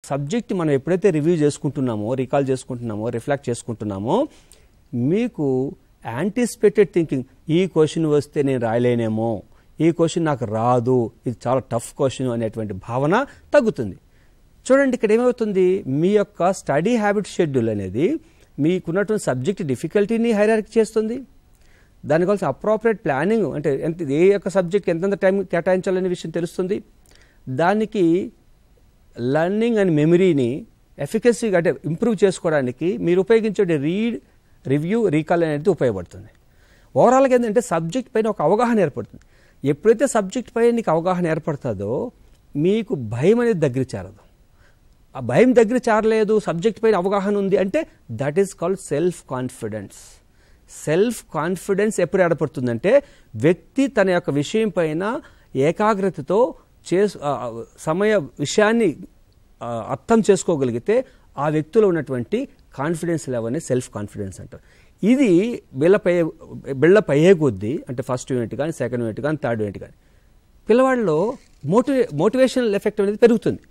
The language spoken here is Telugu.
సబ్జెక్ట్ మనం ఎప్పుడైతే రివ్యూ చేసుకుంటున్నామో, రికాల్ చేసుకుంటున్నామో, రిఫ్లెక్ట్ చేసుకుంటున్నామో, మీకు యాంటిసిపేటెడ్ థింకింగ్, ఈ క్వశ్చన్ వస్తే నేను రాయలేనేమో, ఈ క్వశ్చన్ నాకు రాదు, ఇది చాలా టఫ్ క్వశ్చన్ అనేటువంటి భావన తగ్గుతుంది. చూడండి ఇక్కడ ఏమవుతుంది, మీ యొక్క స్టడీ హ్యాబిట్ షెడ్యూల్ అనేది మీకున్నటువంటి సబ్జెక్ట్ డిఫికల్టీని హైరార్కీ చేస్తుంది. దానికి కావాల్సిన అప్రోప్రియేట్ ప్లానింగ్, అంటే ఏ యొక్క సబ్జెక్ట్ ఎంతెంత టైం కేటాయించాలనే విషయం తెలుస్తుంది. దానికి లర్నింగ్ అండ్ మెమరీని ఎఫికసీగా అంటే ఇంప్రూవ్ చేసుకోవడానికి మీరు ఉపయోగించే రీడ్, రివ్యూ, రీకాల్ అనేది ఉపయోగపడుతుంది. ఓవరాల్గా ఏంటంటే సబ్జెక్ట్ పైన ఒక అవగాహన ఏర్పడుతుంది. ఎప్పుడైతే సబ్జెక్ట్ పైన నీకు అవగాహన ఏర్పడుతుందో మీకు భయం అనేది దగ్గర చేరదు. ఆ భయం దగ్గర చేరలేదు, సబ్జెక్ట్ పైన అవగాహన ఉంది అంటే that is called self confidence. Self confidence ఎప్పుడు ఏర్పడుతుందంటే వ్యక్తి తన యొక్క విషయం పైన ఏకాగ్రతతో సమయ విషయాన్ని అర్థం చేసుకోగలిగితే ఆ వ్యక్తిలో ఉన్నటువంటి కాన్ఫిడెన్స్ లెవెల్ని సెల్ఫ్ కాన్ఫిడెన్స్ అంటారు. ఇది బిల్డప్ అయ్యే కొద్దీ, అంటే ఫస్ట్ యూనిట్ కానీ, సెకండ్ యూనిట్ కానీ, థర్డ్ యూనిట్ కానీ, పిల్లవాడిలో మోటివేషనల్ ఎఫెక్ట్ అనేది పెరుగుతుంది.